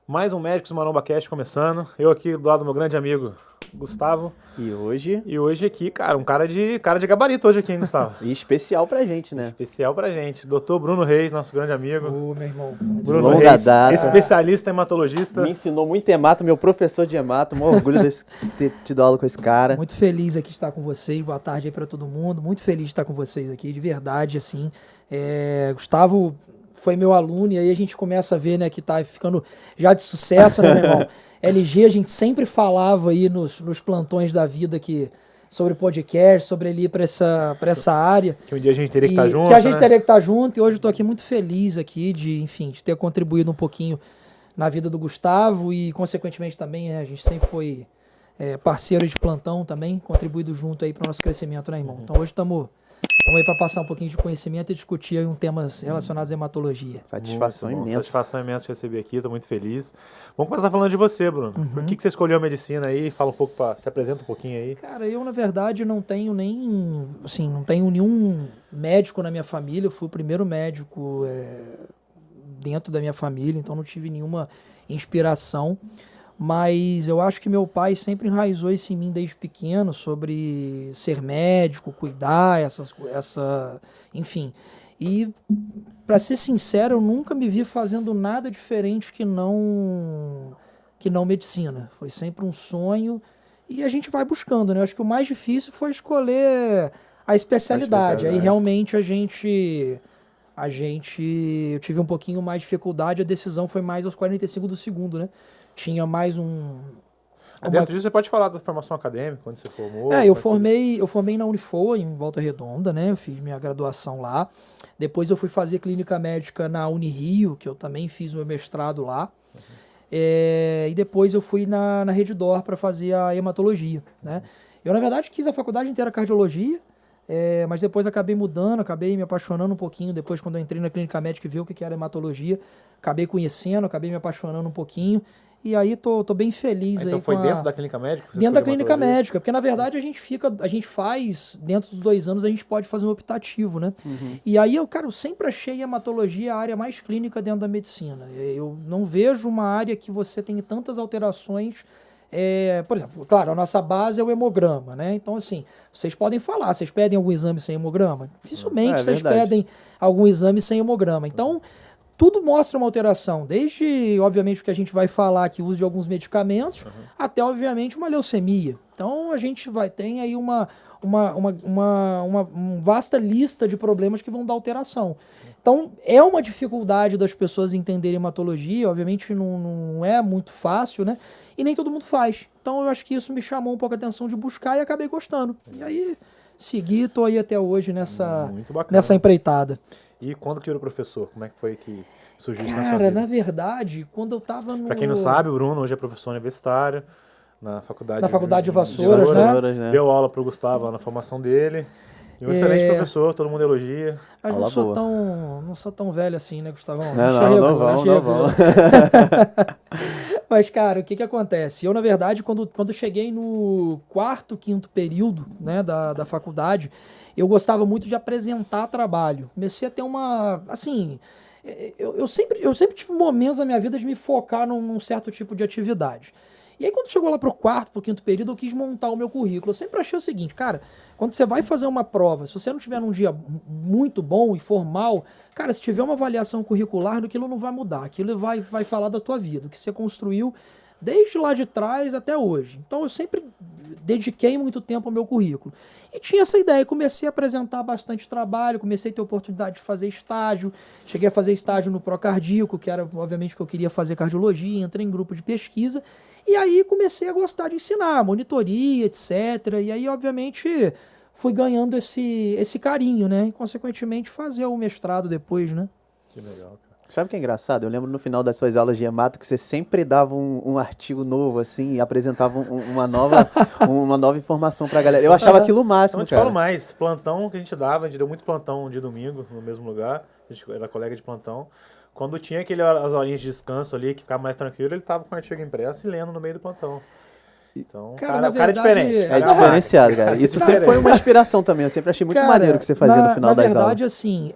Mais um Médicos Maromba Cast começando. Eu aqui do lado do meu grande amigo Gustavo. E hoje aqui, cara, um cara de gabarito hoje aqui, hein, Gustavo? E especial pra gente, né? Especial pra gente. Doutor Bruno Reis, nosso grande amigo. Ô, meu irmão. Bruno Longa Reis, data. especialista hematologista. Me ensinou muito hemato, meu professor de hemato. Um orgulho de ter tido aula com esse cara. Muito feliz aqui de estar com vocês. Boa tarde aí pra todo mundo. Muito feliz de estar com vocês aqui, de verdade, assim. Gustavo foi meu aluno e aí a gente começa a ver, né, que tá ficando já de sucesso, né, meu irmão? LG, a gente sempre falava aí nos plantões da vida que sobre podcast, sobre ele ir pra essa área. Que um dia a gente teria que estar junto, que a gente né? teria que estar junto, e hoje eu tô aqui muito feliz aqui de ter contribuído um pouquinho na vida do Gustavo e, consequentemente, também, né, a gente sempre foi parceiro de plantão também, contribuído junto aí para o nosso crescimento, né, irmão? Então hoje estamos aí para passar um pouquinho de conhecimento e discutir aí temas relacionados à hematologia. Satisfação Muito bom, imensa. satisfação imensa de receber aqui, tô muito feliz. Vamos começar falando de você, Bruno. Por que você escolheu a medicina aí? Fala um pouco, se apresenta um pouquinho aí. Cara, eu, na verdade, não tenho nenhum médico na minha família. Eu fui o primeiro médico dentro da minha família, então não tive nenhuma inspiração. Mas eu acho que meu pai sempre enraizou isso em mim desde pequeno, sobre ser médico, cuidar, enfim. E, para ser sincero, eu nunca me vi fazendo nada diferente que não medicina. Foi sempre um sonho e a gente vai buscando, né? Eu acho que o mais difícil foi escolher a especialidade. Aí realmente eu tive um pouquinho mais de dificuldade, a decisão foi mais aos 45 do segundo, né? Tinha mais Dentro disso você pode falar da formação acadêmica, quando você formou? Eu formei na Unifor, em Volta Redonda, né? Eu fiz minha graduação lá. Depois eu fui fazer clínica médica na Unirio, que eu também fiz meu mestrado lá. E depois eu fui na Rede D'Or para fazer a hematologia, né? Eu, na verdade, quis a faculdade inteira cardiologia, mas depois acabei mudando, acabei me apaixonando um pouquinho. Depois, quando eu entrei na clínica médica e vi o que era hematologia, acabei conhecendo, acabei me apaixonando um pouquinho. E aí tô bem feliz. Então aí foi dentro da clínica médica? Dentro da clínica médica, porque na verdade a gente faz, dentro dos 2 anos, a gente pode fazer um optativo, né? Uhum. E aí eu sempre achei a hematologia a área mais clínica dentro da medicina. Eu não vejo uma área que você tem tantas alterações. Por exemplo, claro, a nossa base é o hemograma, né? Então, assim, vocês podem falar, vocês pedem algum exame sem hemograma? Dificilmente vocês pedem algum exame sem hemograma. Então, tudo mostra uma alteração, desde, obviamente, o que a gente vai falar aqui, o uso de alguns medicamentos, até, obviamente, uma leucemia. Então, a gente tem aí uma vasta lista de problemas que vão dar alteração. Então, é uma dificuldade das pessoas entenderem hematologia, obviamente não é muito fácil, né? E nem todo mundo faz. Então, eu acho que isso me chamou um pouco a atenção de buscar e acabei gostando. E aí, tô aí até hoje nessa empreitada. E quando que virou professor? Como é que foi que surgiu isso na sua vida? Cara, na verdade, quando eu tava no... Pra quem não sabe, o Bruno hoje é professor universitário na faculdade de Vassouras, né? Deu aula pro Gustavo lá na formação dele. E um excelente professor, todo mundo elogia. Mas não sou tão velho assim, né, Gustavão? Não vão. Mas, cara, o que acontece? Eu, na verdade, quando eu cheguei no 4º, 5º período, né, da faculdade, eu gostava muito de apresentar trabalho. Comecei a ter assim, eu sempre tive momentos na minha vida de me focar num certo tipo de atividade. E aí, quando chegou lá pro 4º, pro 5º período, eu quis montar o meu currículo. Eu sempre achei o seguinte, cara, quando você vai fazer uma prova, se você não tiver num dia muito bom e formal, cara, se tiver uma avaliação curricular, aquilo não vai mudar. Aquilo vai falar da tua vida, o que você construiu desde lá de trás até hoje. Então, eu sempre dediquei muito tempo ao meu currículo. E tinha essa ideia, comecei a apresentar bastante trabalho, comecei a ter oportunidade de fazer estágio, cheguei a fazer estágio no Procardíaco, que era, obviamente, que eu queria fazer cardiologia, entrei em grupo de pesquisa, e aí comecei a gostar de ensinar, monitoria, etc. E aí, obviamente, fui ganhando esse carinho, né? E, consequentemente, fazer o mestrado depois, né? Que legal, cara. Sabe o que é engraçado? Eu lembro no final das suas aulas de hemato que você sempre dava um artigo novo, assim, e apresentava uma nova informação pra galera. Eu achava aquilo o máximo, Não te cara. falo mais, plantão que a gente deu muito plantão de domingo no mesmo lugar, a gente era colega de plantão. Quando tinha as horinhas de descanso ali, que ficava mais tranquilo, ele tava com o artigo impresso e lendo no meio do plantão. Então, Cara, o cara é diferente. É diferenciado, cara. Isso sempre foi uma inspiração também. Eu sempre achei muito maneiro o que você fazia no final das aulas. Na verdade, assim,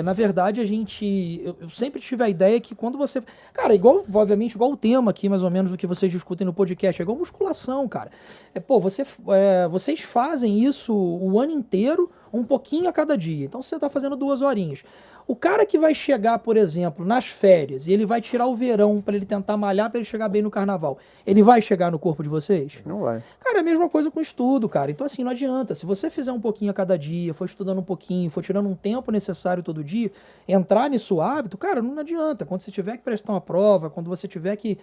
na verdade, eu sempre tive a ideia que quando você... Cara, obviamente, igual o tema aqui, mais ou menos, do que vocês discutem no podcast, é igual musculação, cara. Vocês fazem isso o ano inteiro, um pouquinho a cada dia. Então, você tá fazendo 2 horinhas. O cara que vai chegar, por exemplo, nas férias, e ele vai tirar o verão para ele tentar malhar para ele chegar bem no carnaval, ele vai chegar no corpo de vocês? Não vai. Cara, é a mesma coisa com estudo, cara. Então, assim, não adianta. Se você fizer um pouquinho a cada dia, for estudando um pouquinho, for tirando um tempo necessário todo dia, entrar nisso hábito, cara, não adianta. Quando você tiver que prestar uma prova, quando você tiver que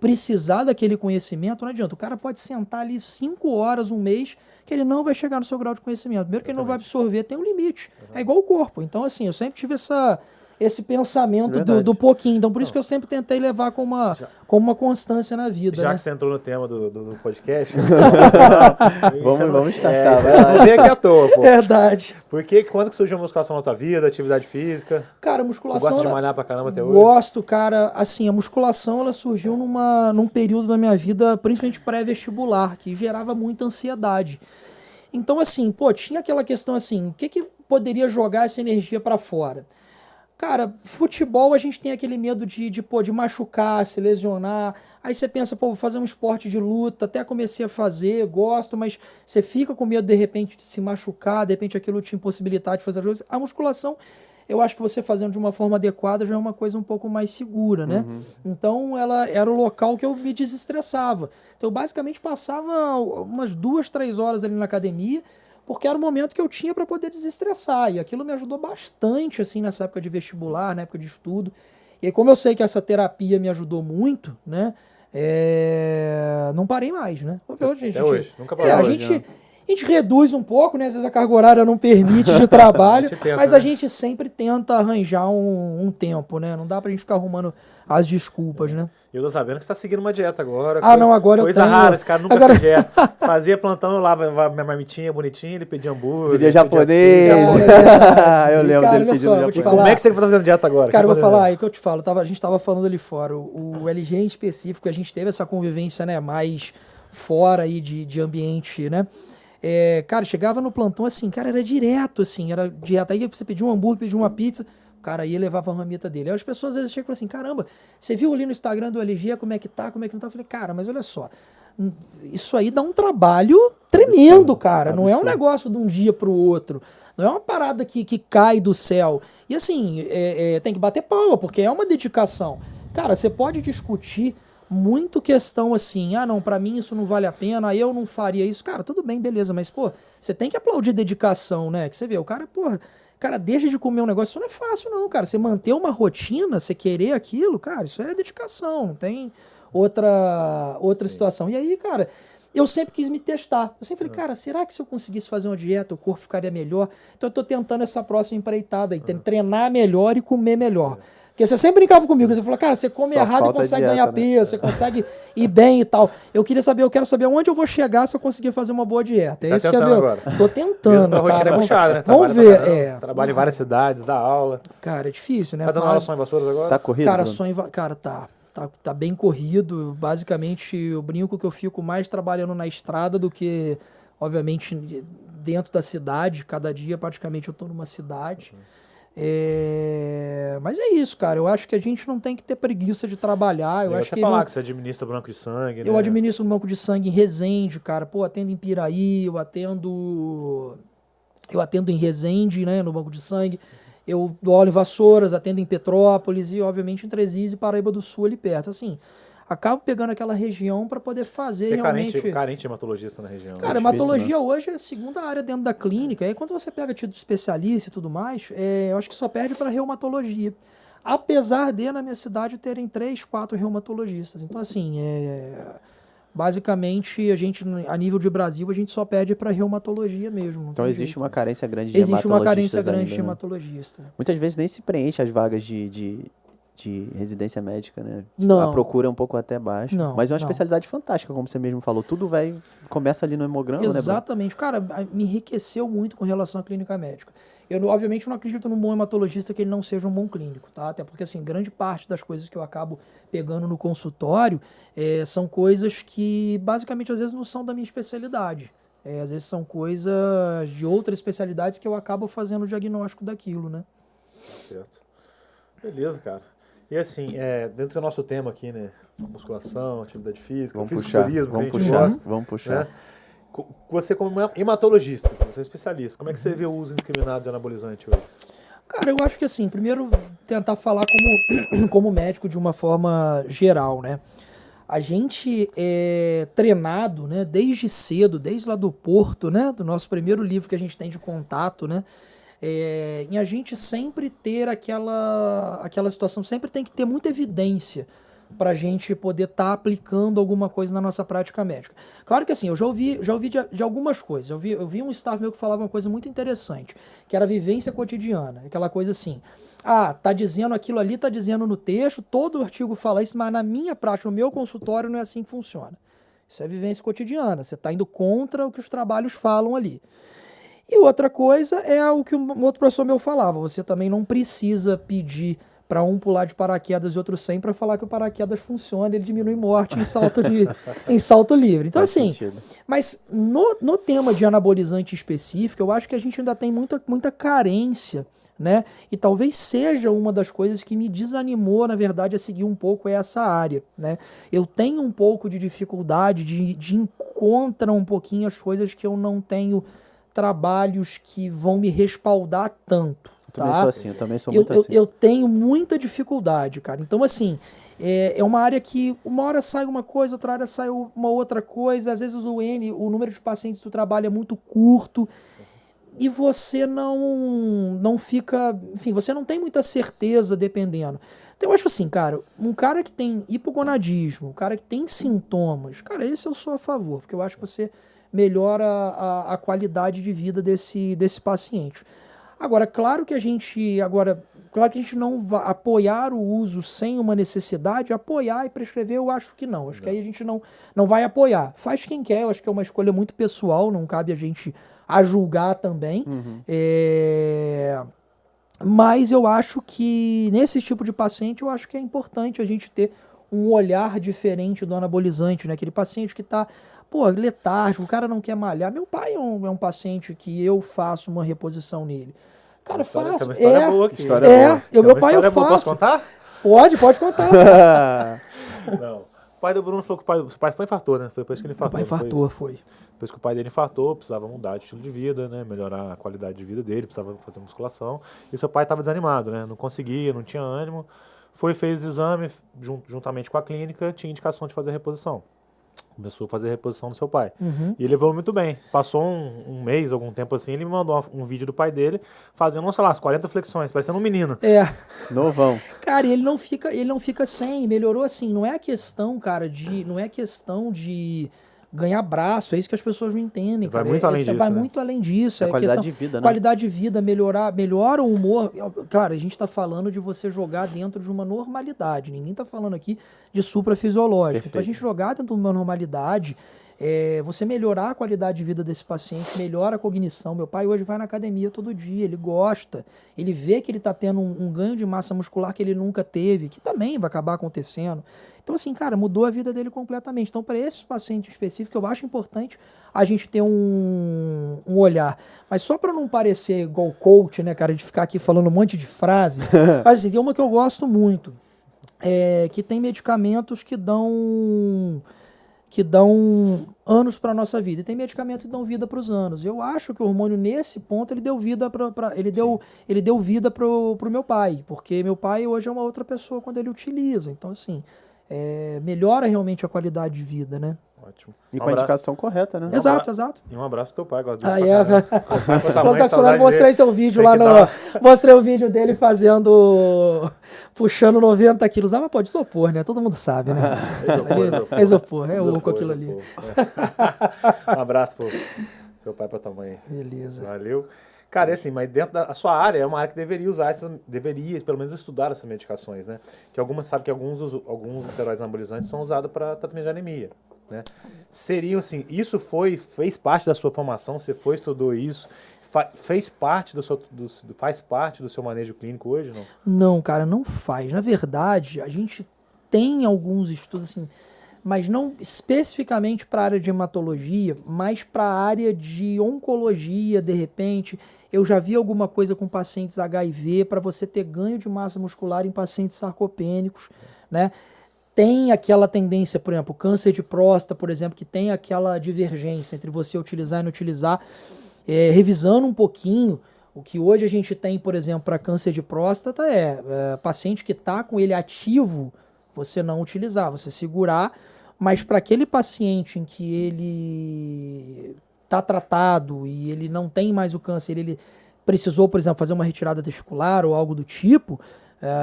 precisar daquele conhecimento, não adianta. O cara pode sentar ali 5 horas, um mês, que ele não vai chegar no seu grau de conhecimento. Primeiro que ele não vai absorver, tem um limite. É igual o corpo. Então, assim, eu sempre tive esse pensamento do pouquinho. Então, por isso que eu sempre tentei levar com uma constância na vida. Já né? que você entrou no tema do podcast, vamos startar. Você não veio aqui à toa, pô. Verdade. Quando que surgiu a musculação na tua vida, atividade física? Cara, a Você musculação... gosta de malhar pra caramba até hoje? Gosto, cara. Assim, a musculação, ela surgiu num período da minha vida, principalmente pré-vestibular, que gerava muita ansiedade. Então, assim, tinha aquela questão assim, o que poderia jogar essa energia pra fora? Cara, futebol a gente tem aquele medo de machucar, se lesionar. Aí você pensa, vou fazer um esporte de luta, até comecei a fazer, gosto, mas você fica com medo de repente de se machucar, de repente aquilo te impossibilitar de fazer as coisas. A musculação, eu acho que você fazendo de uma forma adequada já é uma coisa um pouco mais segura, né? Então ela era o local que eu me desestressava. Então eu basicamente passava umas 2, 3 horas ali na academia, porque era o momento que eu tinha para poder desestressar. E aquilo me ajudou bastante, assim, nessa época de vestibular, na época de estudo. E aí, como eu sei que essa terapia me ajudou muito, né? Não parei mais, né? Hoje, nunca parou. A gente reduz um pouco, né? Às vezes a carga horária não permite de trabalho, mas a gente sempre tenta arranjar um tempo, né? Não dá pra gente ficar arrumando as desculpas, né? Eu tô sabendo que você tá seguindo uma dieta agora. Não, agora eu tenho. Coisa rara, esse cara nunca fez dieta. Fazia plantão, eu lavava minha marmitinha bonitinha, ele pedia hambúrguer. Pedia japonês. Eu lembro dele pedindo japonês. Como é que você tá fazendo dieta agora? Cara, eu vou falar aí que eu te falo. A gente tava falando ali fora. O LG em específico, a gente teve essa convivência, né? Mais fora aí de ambiente, né? Cara, chegava no plantão assim, cara, era direto, assim, era dieta. Aí você pedia um hambúrguer, pedia uma pizza, o cara ia levar a ramita dele. Aí as pessoas às vezes chegam e falam assim, caramba, você viu ali no Instagram do LG como é que tá, como é que não tá? Eu falei, cara, mas olha só, isso aí dá um trabalho tremendo, cara. Não é um negócio de um dia pro outro. Não é uma parada que cai do céu. E assim, tem que bater palma, porque é uma dedicação. Cara, você pode discutir muito questão assim, não, pra mim isso não vale a pena, eu não faria isso. Cara, tudo bem, beleza, mas, você tem que aplaudir dedicação, né? Que você vê, o cara, cara, deixa de comer um negócio, isso não é fácil não, cara. Você manter uma rotina, você querer aquilo, cara, isso é dedicação, não tem outra situação. E aí, cara, eu sempre quis me testar. Eu sempre falei, cara, será que se eu conseguisse fazer uma dieta, o corpo ficaria melhor? Então eu tô tentando essa próxima empreitada aí, treinar melhor e comer melhor. Porque você sempre brincava comigo, você falou, cara, você come errado e consegue ganhar peso, você consegue ir bem e tal. Eu quero saber onde eu vou chegar se eu conseguir fazer uma boa dieta. É isso que é meu. Agora. Tô tentando, a rotina é puxada, né? Vamos ver. Trabalha em várias cidades, dá aula. Cara, é difícil, né? Tá dando aula só em Vassouras agora? Tá corrido? Cara, tá bem corrido. Basicamente, eu brinco que eu fico mais trabalhando na estrada do que, obviamente, dentro da cidade. Cada dia, praticamente, eu tô numa cidade. Mas é isso, cara. Eu acho que a gente não tem que ter preguiça de trabalhar. Eu acho que falar que você administra banco de sangue, né? Eu administro um banco de sangue em Resende, cara. Atendo em Piraí, eu atendo em Resende, né, no banco de sangue. Eu dou aula em Vassouras, atendo em Petrópolis e, obviamente, em Trezis e Paraíba do Sul, ali perto. Assim, acabo pegando aquela região para poder fazer realmente... carente de hematologista na região. Cara, hematologia hoje é a segunda área dentro da clínica. Aí quando você pega título de especialista e tudo mais, eu acho que só perde para reumatologia. Apesar de, na minha cidade, terem 3, 4 reumatologistas. Então, assim, basicamente, a gente, a nível de Brasil, a gente só perde para reumatologia mesmo. Então existe uma carência grande de hematologistas. Existe uma carência grande ainda, de hematologista. Muitas vezes nem se preenche as vagas de residência médica, né? Não. A procura é um pouco até baixa. Não, mas é uma especialidade fantástica, como você mesmo falou. Tudo começa ali no hemograma, Exatamente. Cara, me enriqueceu muito com relação à clínica médica. Obviamente, não acredito num bom hematologista que ele não seja um bom clínico, tá? Até porque, assim, grande parte das coisas que eu acabo pegando no consultório são coisas que, basicamente, às vezes não são da minha especialidade. Às vezes são coisas de outras especialidades que eu acabo fazendo o diagnóstico daquilo, né? Certo. Beleza, cara. E assim, dentro do nosso tema aqui, né? Musculação, atividade física, fisiculturismo, Vamos puxar. Né? Você como hematologista, você é especialista, como é que você vê o uso indiscriminado de anabolizante hoje? Cara, eu acho que assim, primeiro tentar falar como médico de uma forma geral, né? A gente é treinado, né, desde cedo, desde lá do Porto, né, do nosso primeiro livro que a gente tem de contato, né, em a gente sempre ter aquela situação, sempre tem que ter muita evidência para a gente poder estar aplicando alguma coisa na nossa prática médica. Claro que assim, eu já ouvi de algumas coisas. Eu vi um staff meu que falava uma coisa muito interessante, que era a vivência cotidiana, aquela coisa assim, tá dizendo aquilo ali, tá dizendo no texto, todo artigo fala isso, mas na minha prática, no meu consultório, não é assim que funciona. Isso é vivência cotidiana, você está indo contra o que os trabalhos falam ali. E outra coisa é o que um outro professor meu falava, você também não precisa pedir para um pular de paraquedas e outro sem para falar que o paraquedas funciona, ele diminui morte em salto livre. Então, assim, mas no tema de anabolizante específico, eu acho que a gente ainda tem muita carência, né? E talvez seja uma das coisas que me desanimou, na verdade, a seguir um pouco essa área, né? Eu tenho um pouco de dificuldade de encontrar um pouquinho as coisas que eu não tenho trabalhos que vão me respaldar tanto. Eu também sou muito assim. Eu tenho muita dificuldade, cara. Então, assim, é uma área que uma hora sai uma coisa, outra hora sai uma outra coisa. Às vezes o número de pacientes do trabalho é muito curto e você não fica... Enfim, você não tem muita certeza dependendo. Então, eu acho assim, cara, um cara que tem hipogonadismo, um cara que tem sintomas, cara, esse eu sou a favor, porque eu acho que você melhora a qualidade de vida desse paciente. Agora, claro que a gente não vai apoiar o uso sem uma necessidade, apoiar e prescrever, eu acho que não. Acho que aí a gente não vai apoiar. Faz quem quer, eu acho que é uma escolha muito pessoal, não cabe a gente a julgar também. Mas eu acho que nesse tipo de paciente, eu acho que é importante a gente ter um olhar diferente do anabolizante, né? Aquele paciente que está letárgico, o cara não quer malhar. Meu pai é um paciente que eu faço uma reposição nele. Cara, faço. Tem uma história boa aqui. Meu pai eu faço. Posso contar? Pode contar. Não. O pai do Bruno falou que o pai foi infartou, né? Foi depois que ele infartou. Meu pai infartou, foi. Depois que o pai dele infartou, precisava mudar de estilo de vida, né? Melhorar a qualidade de vida dele, precisava fazer musculação. E seu pai estava desanimado, né? Não conseguia, não tinha ânimo. Fez o exame, juntamente com a clínica, tinha indicação de fazer reposição. Começou a fazer a reposição do seu pai. E ele evoluiu muito bem. Passou um mês, algum tempo assim, ele me mandou um vídeo do pai dele fazendo, sei lá, as 40 flexões, parecendo um menino. Novão. Cara, ele não fica sem, melhorou assim. Não é questão, cara, de ganhar braço, é isso que as pessoas não entendem, cara. Vai muito além disso. É qualidade de vida, né? Qualidade de vida, melhora o humor. Claro, a gente tá falando de você jogar dentro de uma normalidade. Ninguém tá falando aqui de suprafisiológico. Então, a gente jogar dentro de uma normalidade, você melhorar a qualidade de vida desse paciente, melhora a cognição. Meu pai hoje vai na academia todo dia, ele gosta, ele vê que ele tá tendo um ganho de massa muscular que ele nunca teve, que também vai acabar acontecendo. Então, assim, cara, mudou a vida dele completamente. Então, para esses pacientes específicos, eu acho importante a gente ter um olhar. Mas só para não parecer igual coach, né, cara, de ficar aqui falando um monte de frase, mas assim, tem uma que eu gosto muito, que tem medicamentos que dão anos para nossa vida. E tem medicamentos que dão vida para os anos. Eu acho que o hormônio, nesse ponto, ele deu vida ele deu vida pro meu pai. Porque meu pai hoje é uma outra pessoa quando ele utiliza. Então, assim... melhora realmente a qualidade de vida, né? Ótimo. E com a indicação correta, né? Exato. E um abraço pro teu pai, gosto dele. Quando mostrei seu vídeo lá mostrei o vídeo dele puxando 90 quilos. Mas pode isopor, né? Todo mundo sabe, né? Isopor, é oco aquilo ali. Um abraço pro seu pai, pra tua mãe. Beleza. Valeu. Cara, é assim, mas dentro da sua área, é uma área que deveria pelo menos estudar essas medicações, né? Que alguns esteroides anabolizantes são usados para tratamento de anemia, né? Seriam assim, isso fez parte da sua formação, você estudou isso, faz parte do seu manejo clínico hoje, não? Não, cara, não faz. Na verdade, a gente tem alguns estudos assim, mas não especificamente para a área de hematologia, mas para a área de oncologia, de repente. Eu já vi alguma coisa com pacientes HIV para você ter ganho de massa muscular em pacientes sarcopênicos, né? Tem aquela tendência, por exemplo, câncer de próstata, por exemplo, que tem aquela divergência entre você utilizar e não utilizar. Revisando um pouquinho, o que hoje a gente tem, por exemplo, para câncer de próstata paciente que está com ele ativo, você não utilizar, você segurar, mas para aquele paciente em que ele está tratado e ele não tem mais o câncer, ele precisou, por exemplo, fazer uma retirada testicular ou algo do tipo,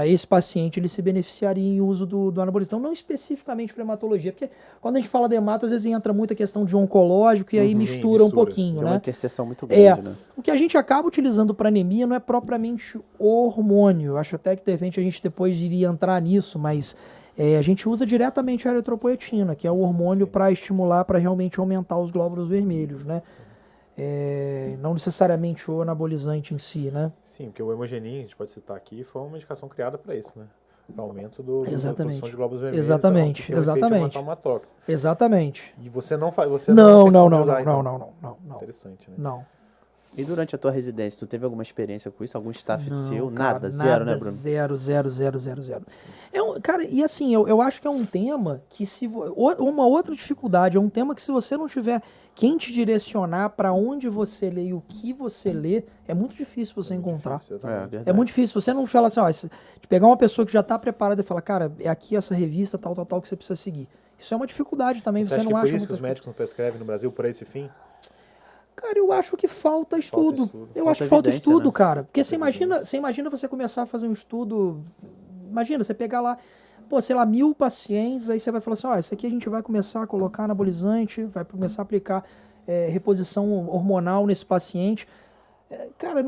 esse paciente ele se beneficiaria em uso do anabolizante. Então, não especificamente para hematologia, porque quando a gente fala de hemato, às vezes entra muita questão de oncológico e aí mistura um pouquinho, Tem né? uma interseção muito grande, né? O que a gente acaba utilizando para anemia não é propriamente hormônio. Eu acho até que de repente a gente depois iria entrar nisso, mas a gente usa diretamente a eritropoetina, que é o hormônio para estimular, para realmente aumentar os glóbulos vermelhos, né? Não necessariamente o anabolizante em si, né? Sim, porque o hemogenin, a gente pode citar aqui, foi uma medicação criada para isso, né? Para aumento da produção de glóbulos vermelhos. Exatamente, que tem um efeito exatamente. hematócrito. Exatamente. E você não faz, Não. Interessante, né? Não. E durante a tua residência, tu teve alguma experiência com isso? Algum staff Não, seu? cara, Nada? Zero, né, Bruno? Zero. Cara, e assim, eu acho que é um tema que uma outra dificuldade, é um tema que se você não tiver quem te direcionar para onde você lê e o que você lê, é muito difícil você encontrar. Verdade. É muito difícil. Você não fala assim, de pegar uma pessoa que já está preparada e falar, cara, é aqui essa revista, tal, que você precisa seguir. Isso é uma dificuldade também. Você não acha que acha por isso que os médicos não prescrevem no Brasil por esse fim? Cara, eu acho que falta estudo. Eu acho que falta estudo, né? Cara. Porque você imagina você começar a fazer um estudo. Imagina, você pegar lá, sei lá, 1000 pacientes, aí você vai falar assim, isso aqui a gente vai começar a colocar anabolizante, vai começar a aplicar reposição hormonal nesse paciente. Cara,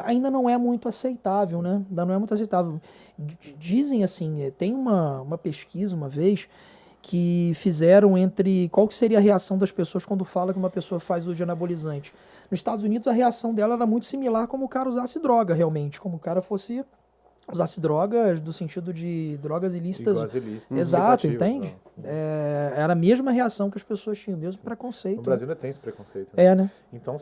ainda não é muito aceitável, né? Ainda não é muito aceitável. Dizem assim, tem uma pesquisa uma vez que fizeram entre qual que seria a reação das pessoas quando fala que uma pessoa faz uso de anabolizante. Nos Estados Unidos, a reação dela era muito similar como o cara usasse droga, realmente. Como o cara usasse drogas do sentido de drogas ilícitas. Exato, entende? Era a mesma reação que as pessoas tinham, o mesmo preconceito. No Brasil ainda tem esse preconceito. Né? Né? Então,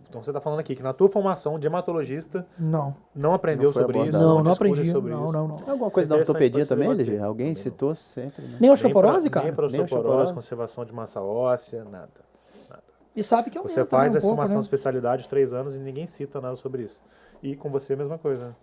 então você está falando aqui que na tua formação de hematologista não aprendeu sobre isso? Não aprendi. Não. Alguma coisa da ortopedia também, LG? Alguém citou sempre, né? Nem osteoporose, cara? Nem para osteoporose, conservação de massa óssea, nada. E sabe que aumenta, você faz a formação de né? especialidade de 3 anos e ninguém cita nada sobre isso. E com você a mesma coisa, né?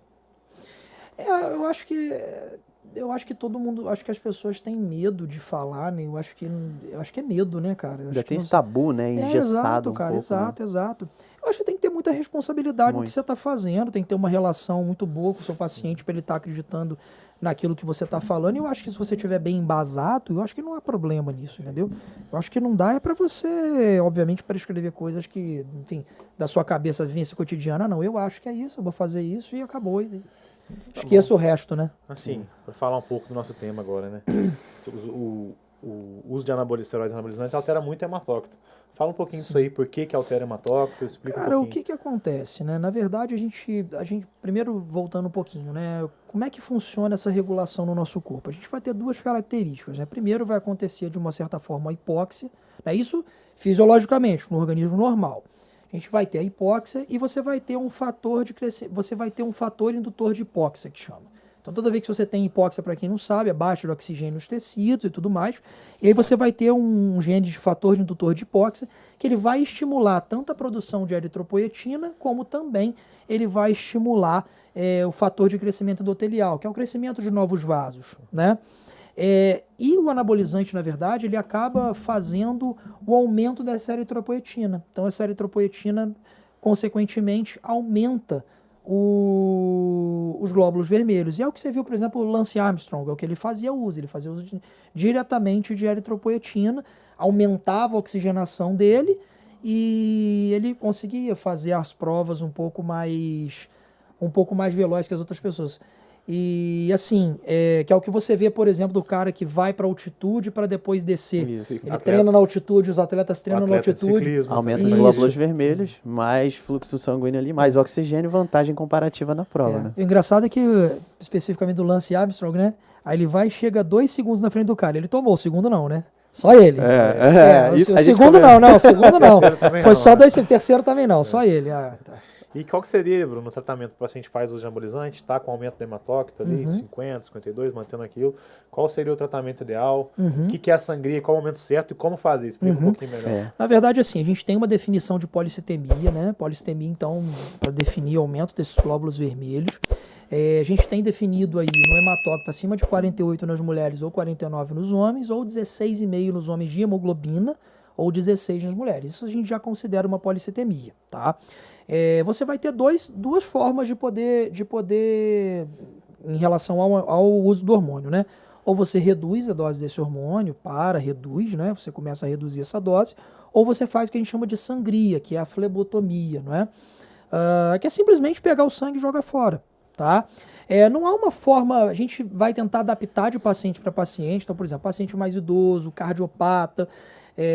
Eu acho que todo mundo, acho que as pessoas têm medo de falar, né? Eu acho que é medo, né, cara? Já tem esse tabu, né? Engessado cara, um pouco. Exato. Eu acho que tem que ter muita responsabilidade no que você está fazendo, tem que ter uma relação muito boa com o seu paciente para ele estar acreditando naquilo que você está falando. E eu acho que se você estiver bem embasado, eu acho que não há problema nisso, entendeu? Eu acho que não dá para você, obviamente, para escrever coisas que, enfim, da sua cabeça vivência cotidiana, não. Eu acho que é isso, eu vou fazer isso e acabou. Esqueça o resto, né? Assim, para falar um pouco do nosso tema agora, né? O uso de esteroides anabolizantes altera muito o hematócrito. Fala um pouquinho disso aí, por que altera o hematócrito, explica Cara, um pouquinho. o que acontece, né? Na verdade, a gente, primeiro voltando um pouquinho, né? Como é que funciona essa regulação no nosso corpo? A gente vai ter duas características, né? Primeiro vai acontecer de uma certa forma a hipóxia, né? Isso fisiologicamente, no organismo normal. A gente vai ter a hipóxia e você vai ter um fator de crescimento, você vai ter um fator indutor de hipóxia que chama. Então toda vez que você tem hipóxia, para quem não sabe, é baixa do oxigênio nos tecidos e tudo mais, e aí você vai ter um gene de fator de indutor de hipóxia que ele vai estimular tanto a produção de eritropoetina, como também ele vai estimular o fator de crescimento endotelial, que é o crescimento de novos vasos, né? E o anabolizante, na verdade, ele acaba fazendo o aumento dessa eritropoetina. Então, essa eritropoetina, consequentemente, aumenta os glóbulos vermelhos. E é o que você viu, por exemplo, o Lance Armstrong, é o que ele fazia uso. Ele fazia uso diretamente de eritropoetina, aumentava a oxigenação dele e ele conseguia fazer as provas um pouco mais veloz que as outras pessoas. E assim, que é o que você vê, por exemplo, do cara que vai para altitude para depois descer. Isso. Ele treina na altitude, os atletas treinam na altitude. Ciclismo, Aumenta os Isso. glóbulos vermelhos, mais fluxo sanguíneo ali, mais oxigênio, vantagem comparativa na prova, né? O engraçado é que, especificamente do Lance Armstrong, né? Aí ele vai e chega 2 segundos na frente do cara. Ele tomou, o segundo não, né? Só ele. Isso, o a gente segundo não, o segundo não. Terceiro também Foi não, só né? 2 segundos, terceiro também não, só ele. Tá. E qual que seria, Bruno, no tratamento que o paciente faz uso de anabolizante, tá com aumento do hematócrito ali, 50, 52, mantendo aquilo, qual seria o tratamento ideal, o que é a sangria, qual é o momento certo e como fazer? Explica um pouquinho melhor. Na verdade, assim, a gente tem uma definição de policitemia, né? Policitemia, então, para definir o aumento desses glóbulos vermelhos. A gente tem definido aí no hematócrito acima de 48 nas mulheres ou 49 nos homens, ou 16,5 nos homens de hemoglobina, ou 16 nas mulheres. Isso a gente já considera uma policitemia, tá? Você vai ter duas formas de poder em relação ao uso do hormônio, né? Ou você reduz a dose desse hormônio, reduz, né? Você começa a reduzir essa dose, ou você faz o que a gente chama de sangria, que é a flebotomia, não é? Que é simplesmente pegar o sangue e jogar fora, tá? Não há uma forma, a gente vai tentar adaptar de paciente para paciente. Então, por exemplo, paciente mais idoso, cardiopata,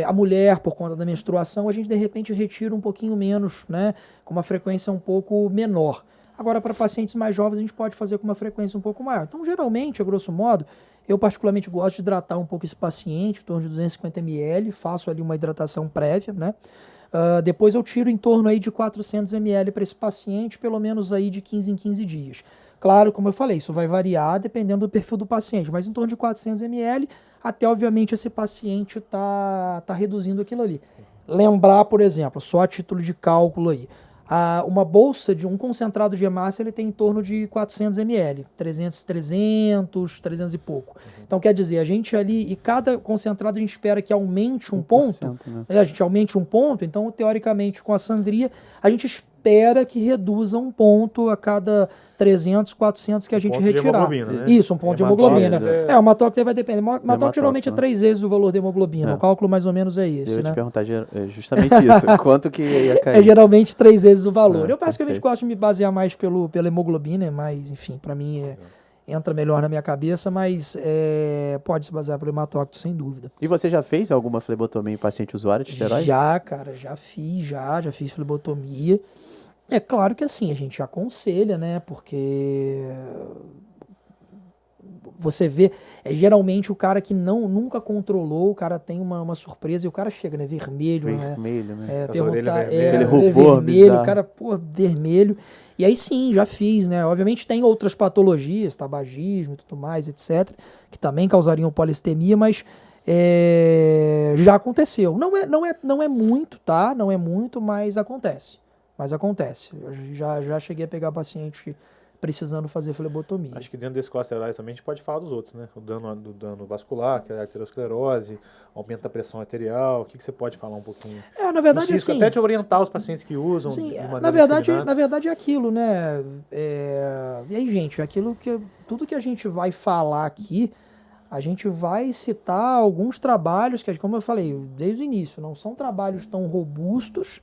a mulher, por conta da menstruação, a gente de repente retira um pouquinho menos, né, com uma frequência um pouco menor. Agora, para pacientes mais jovens, a gente pode fazer com uma frequência um pouco maior. Então, geralmente, a grosso modo, eu particularmente gosto de hidratar um pouco esse paciente, em torno de 250 ml, faço ali uma hidratação prévia, né? Depois eu tiro em torno aí de 400 ml para esse paciente, pelo menos aí de 15 em 15 dias. Claro, como eu falei, isso vai variar dependendo do perfil do paciente, mas em torno de 400 ml, até obviamente esse paciente tá reduzindo aquilo ali. Lembrar, por exemplo, só a título de cálculo aí, uma bolsa de um concentrado de hemácia, ele tem em torno de 400 ml, 300 e pouco. Então quer dizer, a gente ali, e cada concentrado a gente espera que aumente um ponto, né? a gente aumente um ponto, então teoricamente com a sangria, a gente espera que reduza um ponto a cada 300, 400 que a gente retirar. Né? Isso, um ponto de hemoglobina. O hematócrito vai depender. O hematócrito geralmente é né? 3 vezes o valor da hemoglobina. O cálculo mais ou menos é esse. Eu ia né? te perguntar justamente isso. Quanto que ia cair? Geralmente 3 vezes o valor. Eu basicamente perfeito. gosto de me basear mais pela hemoglobina, mas enfim, para mim entra melhor na minha cabeça, mas pode se basear pelo hematócrito, sem dúvida. E você já fez alguma flebotomia em paciente usuário de esteroide? Já, cara, já fiz flebotomia. É claro que assim, a gente aconselha, né? Porque você vê, geralmente o cara que nunca controlou, o cara tem uma surpresa e o cara chega, né? Vermelho, Vermelho, né? Perguntar, Aquele rubor vermelho, bizarro. o cara, vermelho. E aí sim, já fiz, né? Obviamente tem outras patologias, tabagismo e tudo mais, etc., que também causariam polistemia, mas já aconteceu. Não é muito, tá? Não é muito, mas acontece. Eu já cheguei a pegar paciente precisando fazer flebotomia. Acho que dentro desse colateral também a gente pode falar dos outros, né? Do dano vascular, que é a arteriosclerose, aumento da pressão arterial. O que você pode falar um pouquinho? Na verdade, isso assim... até te orientar os pacientes que usam Sim, de maneira na verdade discriminada. é aquilo, né? E aí, gente, tudo que a gente vai falar aqui, a gente vai citar alguns trabalhos que, como eu falei desde o início, não são trabalhos tão robustos,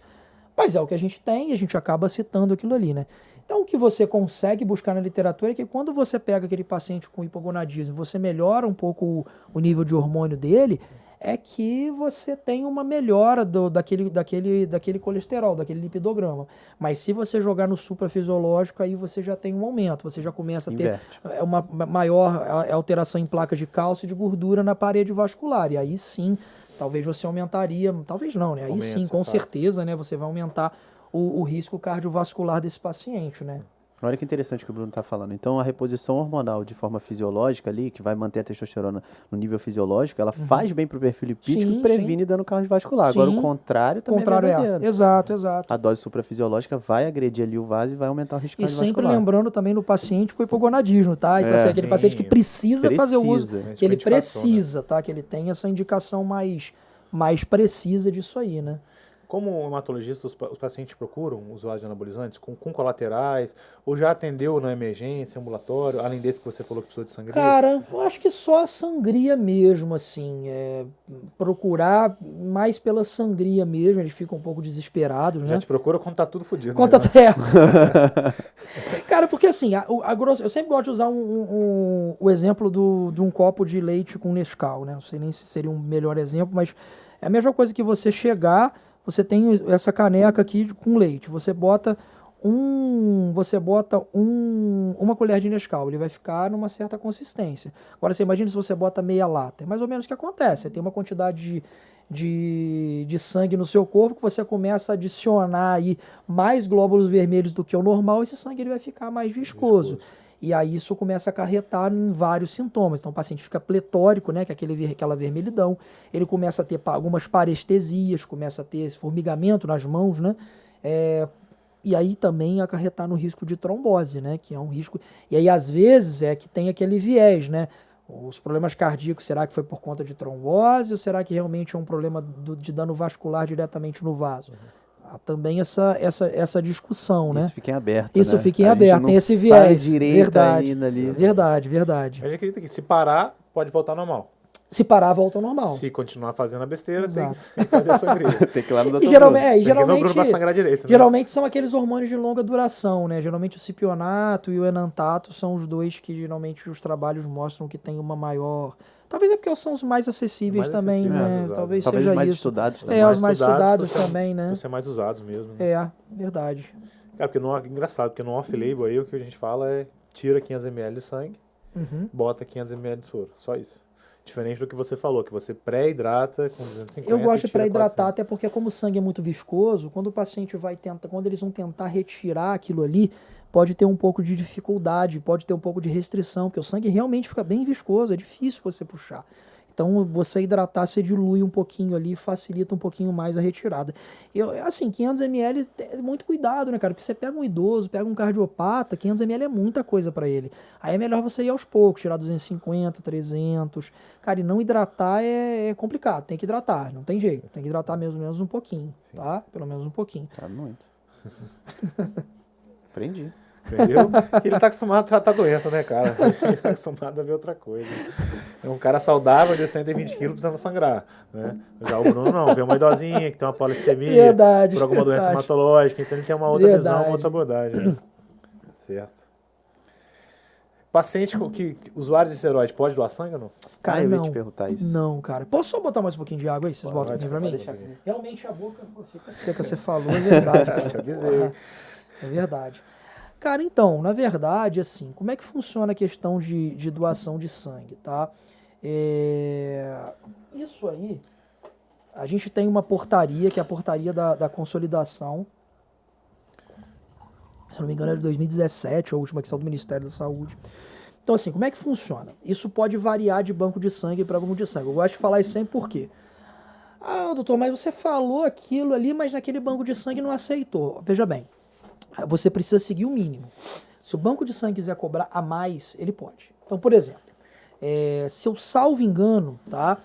mas é o que a gente tem e a gente acaba citando aquilo ali, né? Então, o que você consegue buscar na literatura é que quando você pega aquele paciente com hipogonadismo, você melhora um pouco o nível de hormônio dele, é que você tem uma melhora daquele colesterol, daquele lipidograma. Mas se você jogar no suprafisiológico, aí você já tem um aumento, você já começa a ter uma maior alteração em placas de cálcio e de gordura na parede vascular. E aí sim, talvez você aumentaria, talvez não, né? Aí sim, com certeza, né? Você vai aumentar o risco cardiovascular desse paciente, né? Olha que interessante que o Bruno está falando. Então, a reposição hormonal de forma fisiológica ali, que vai manter a testosterona no nível fisiológico, ela faz bem para o perfil lipídico e previne dano cardiovascular. Agora, o contrário também é verdadeiro. Exato. A dose suprafisiológica vai agredir ali o vaso e vai aumentar o risco cardiovascular. E sempre lembrando também no paciente com hipogonadismo, tá? Então, assim, aquele paciente que precisa fazer o uso, que ele precisa, tá? Que ele tem essa indicação mais precisa disso aí, né? como hematologista, os pacientes procuram usuários de anabolizantes com colaterais, ou já atendeu na emergência, ambulatório, além desse que você falou que precisou de sangria? Cara, eu acho que só a sangria mesmo, assim, procurar mais pela sangria mesmo, eles ficam um pouco desesperados, né? Já te procura quando tá tudo fodido. Quando Cara, porque assim, eu sempre gosto de usar o exemplo de um copo de leite com Nescau, né? Não sei nem se seria um melhor exemplo, mas é a mesma coisa que você chegar, você tem essa caneca aqui com leite, você bota uma colher de Nescau, ele vai ficar numa certa consistência. Agora você imagina se você bota meia lata, é mais ou menos o que acontece, você tem uma quantidade de sangue no seu corpo que você começa a adicionar aí mais glóbulos vermelhos do que o normal, esse sangue ele vai ficar mais viscoso. E aí isso começa a acarretar em vários sintomas. Então o paciente fica pletórico, né, que é aquela vermelhidão, ele começa a ter algumas parestesias, começa a ter esse formigamento nas mãos, né, e aí também acarretar no risco de trombose, né, que é um risco. E aí às vezes que tem aquele viés, né, os problemas cardíacos, será que foi por conta de trombose ou será que realmente é um problema de dano vascular diretamente no vaso? Também essa discussão, né? Isso fica em aberto, Isso né? fica em aberto, tem esse viés. Verdade, verdade. A gente acredita que se parar, pode voltar ao normal. Se parar, volta ao normal. Se continuar fazendo a besteira, tem que fazer a sangria. Tem que ir lá no doutor geralmente pra sangrar direito, né? Geralmente são aqueles hormônios de longa duração, né? Geralmente o cipionato e o enantato são os dois que geralmente os trabalhos mostram que tem uma maior... Talvez é porque são os mais acessíveis também, né? Talvez seja os mais isso. Estudados também. Os mais estudados também, né? Por ser mais usados mesmo. Né? Verdade. Cara, porque engraçado, porque no off-label aí o que a gente fala é tira 500 ml de sangue, bota 500 ml de soro. Só isso. Diferente do que você falou, que você pré-hidrata com 250. Eu gosto de pré-hidratar, até porque como o sangue é muito viscoso, quando o paciente quando eles vão tentar retirar aquilo ali, pode ter um pouco de dificuldade, pode ter um pouco de restrição, porque o sangue realmente fica bem viscoso, é difícil você puxar. Então, você hidratar, você dilui um pouquinho ali, facilita um pouquinho mais a retirada. 500 ml é muito cuidado, né, cara? Porque você pega um idoso, pega um cardiopata, 500 ml é muita coisa para ele. Aí é melhor você ir aos poucos, tirar 250, 300. Cara, e não hidratar é complicado, tem que hidratar, não tem jeito. Tem que hidratar menos um pouquinho, tá? Pelo menos um pouquinho. Sabe muito. Aprendi. Entendeu? Ele tá acostumado a tratar doença, né, cara? Ele tá acostumado a ver outra coisa. É um cara saudável de 120 quilos precisando sangrar, né? Já o Bruno não, vê uma idosinha que tem uma polissemia por alguma doença hematológica, então ele tem uma outra visão, uma outra abordagem. Né? Certo. Paciente usuário de esteroide, pode doar sangue ou não? Cara, eu ia te perguntar isso. Não, cara. Posso só botar mais um pouquinho de água aí? Vocês botam aqui pra mim? Realmente a boca fica seca, você falou, é verdade. Te avisei. É verdade. Cara, então, na verdade, assim, como é que funciona a questão de doação de sangue, tá? Isso aí, a gente tem uma portaria, que é a portaria da consolidação, se não me engano é de 2017, a última que saiu do Ministério da Saúde. Então, assim, como é que funciona? Isso pode variar de banco de sangue para banco de sangue. Eu gosto de falar isso sempre porque... doutor, mas você falou aquilo ali, mas naquele banco de sangue não aceitou. Veja bem. Você precisa seguir o mínimo. Se o banco de sangue quiser cobrar a mais, ele pode. Então, por exemplo, se eu salvo engano, tá?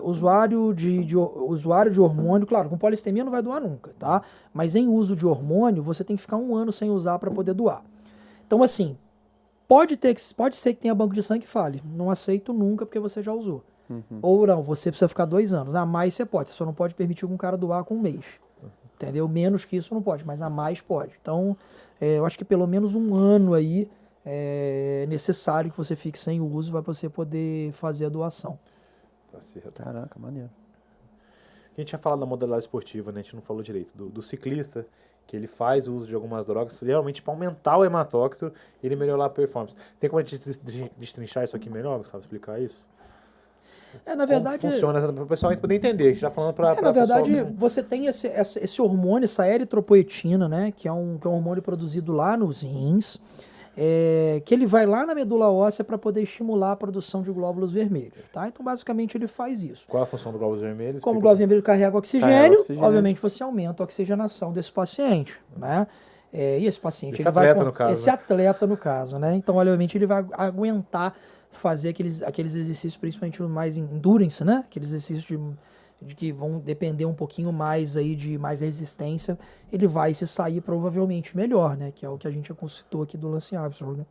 Usuário de hormônio, claro, com polissemia não vai doar nunca, tá? Mas em uso de hormônio, você tem que ficar 1 ano sem usar para poder doar. Então, assim, pode ser que tenha banco de sangue que fale, não aceito nunca porque você já usou. Ou não, você precisa ficar 2 anos. A mais você pode, você só não pode permitir que um cara doar com 1 mês. Entendeu? Menos que isso não pode, mas a mais pode. Então, eu acho que pelo menos 1 ano aí é necessário que você fique sem uso para você poder fazer a doação. Tá certo. Caraca, maneiro. A gente tinha falado da modalidade esportiva, né? A gente não falou direito. Do ciclista, que ele faz uso de algumas drogas, realmente para aumentar o hematócrito e ele melhorar a performance. Tem como a gente destrinchar isso aqui melhor? Sabe explicar isso? Na verdade... Como funciona, para o pessoal poder entender. A gente está falando para na verdade, pessoal... você tem esse hormônio, essa eritropoetina, né? Que é um hormônio produzido lá nos rins, que ele vai lá na medula óssea para poder estimular a produção de glóbulos vermelhos, tá? Então, basicamente, ele faz isso. Qual é a função do glóbulo vermelho? Como o glóbulo vermelho carrega oxigênio, obviamente você aumenta a oxigenação desse paciente, né? E esse paciente... Atleta, no caso, né? Então, obviamente, ele vai aguentar fazer aqueles exercícios, principalmente mais endurance, né? Aqueles exercícios de que vão depender um pouquinho mais aí de mais resistência, ele vai se sair provavelmente melhor, né? Que é o que a gente citou aqui do Lance Armstrong, né?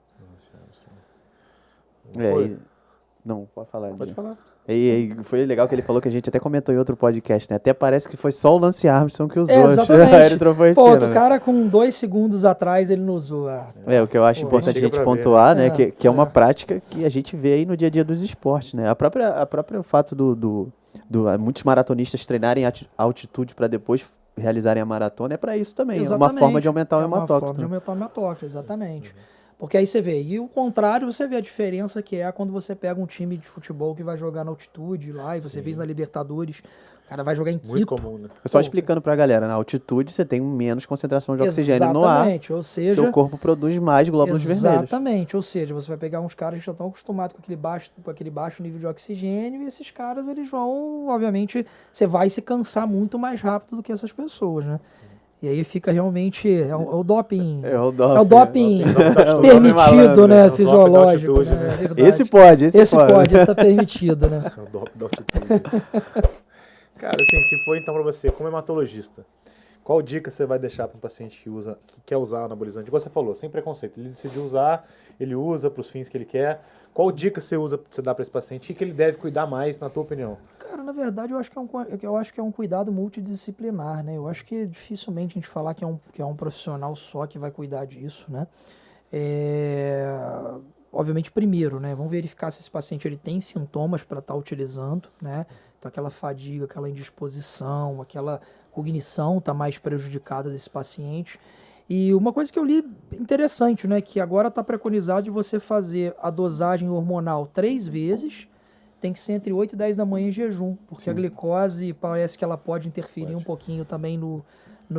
Não, pode falar. Pode falar. E foi legal que ele falou que a gente até comentou em outro podcast, né? Até parece que foi só o Lance Armstrong que usou. Exatamente. Pô, outro cara com 2 segundos atrás ele não usou. O que eu acho importante a gente pontuar, né? Que é uma prática que a gente vê aí no dia a dia dos esportes, né? A própria fato muitos maratonistas treinarem altitude para depois realizarem a maratona é para isso também. Exatamente. É uma forma de aumentar o hematócrito. É uma forma de aumentar o hematócrito, exatamente. Porque aí você vê, e o contrário, você vê a diferença que é quando você pega um time de futebol que vai jogar na altitude lá, e você vê isso na Libertadores, o cara vai jogar em Quito. Muito comum, né? Só explicando pra galera, na altitude você tem menos concentração de oxigênio no ar. Exatamente, ou seja... Seu corpo produz mais glóbulos vermelhos. Exatamente, ou seja, você vai pegar uns caras que já estão acostumados com aquele baixo nível de oxigênio, e esses caras, eles vão, obviamente, você vai se cansar muito mais rápido do que essas pessoas, né? E aí fica realmente... É o doping. É o doping permitido, né? Fisiológico. Né? Esse pode. Esse tá permitido, né? É o doping da altitude. Cara, assim, se for então pra você, como hematologista, qual dica você vai deixar para um paciente que quer usar anabolizante? Igual você falou, sem preconceito. Ele decidiu usar, ele usa para os fins que ele quer. Qual dica você dá para esse paciente? O que ele deve cuidar mais, na tua opinião? Cara, na verdade, eu acho que é um cuidado multidisciplinar, né? Eu acho que dificilmente a gente falar que é um profissional só que vai cuidar disso, né? Obviamente, primeiro, né? Vamos verificar se esse paciente ele tem sintomas para estar utilizando, né? Então, aquela fadiga, aquela indisposição, aquela cognição está mais prejudicada desse paciente. E uma coisa que eu li interessante, né? Que agora está preconizado de você fazer a dosagem hormonal 3 vezes, tem que ser entre 8 e 10 da manhã em jejum, porque a glicose parece que ela pode interferir um pouquinho também no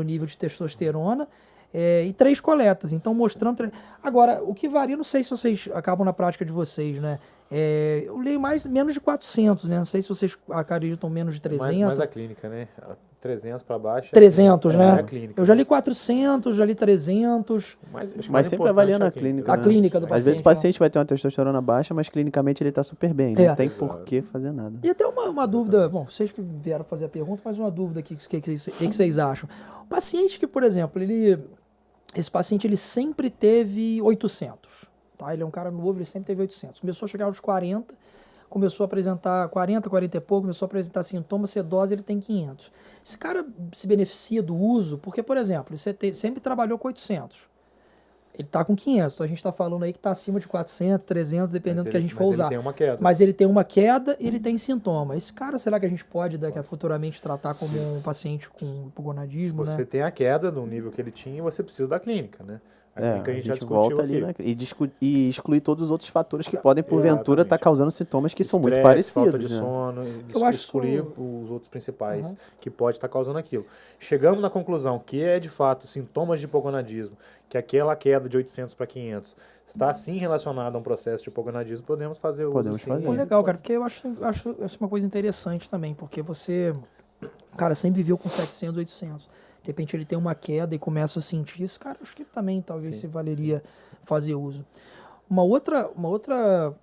nível de testosterona. E 3 coletas, então mostrando... Agora, o que varia, não sei se vocês acabam na prática de vocês, né? Eu leio menos de 400, né? Não sei se vocês acreditam menos de 300. Mais a clínica, né? 300 para baixo. 300, né? A clínica. Eu já li 400, já li 300. Mas sempre avaliando a clínica. A clínica do paciente. Às vezes o paciente vai ter uma testosterona baixa, mas clinicamente ele está super bem. Não tem por que fazer nada. E até uma dúvida, bom, vocês que vieram fazer a pergunta, mas uma dúvida aqui, o que vocês acham? O paciente que, por exemplo, esse paciente ele sempre teve 800, tá? Ele é um cara novo, ele sempre teve 800. Começou a chegar aos 40, começou a apresentar 40 e pouco, começou a apresentar sintomas, sedose, ele tem 500. Esse cara se beneficia do uso porque, por exemplo, você sempre trabalhou com 800. Ele está com 500, então a gente está falando aí que está acima de 400, 300, dependendo do que a gente for usar. Ele tem uma queda. Mas ele tem uma queda e ele tem sintoma. Esse cara, será que a gente pode futuramente tratar como um paciente com hipogonadismo, né? Você tem a queda no nível que ele tinha, você precisa da clínica, né? A gente já volta ali, né? E excluir todos os outros fatores que podem, porventura, estar causando sintomas que são muito parecidos. Falta de sono, excluir os outros principais que pode estar causando aquilo. Chegamos na conclusão que é, de fato, sintomas de hipogonadismo, que aquela queda de 800 para 500 está, sim, relacionada a um processo de hipogonadismo, podemos fazer o uso. Pô, legal, cara, porque eu acho isso uma coisa interessante também, porque você, cara, sempre viveu com 700, 800. De repente ele tem uma queda e começa a sentir isso, cara, acho que também talvez se valeria fazer uso. Uma outra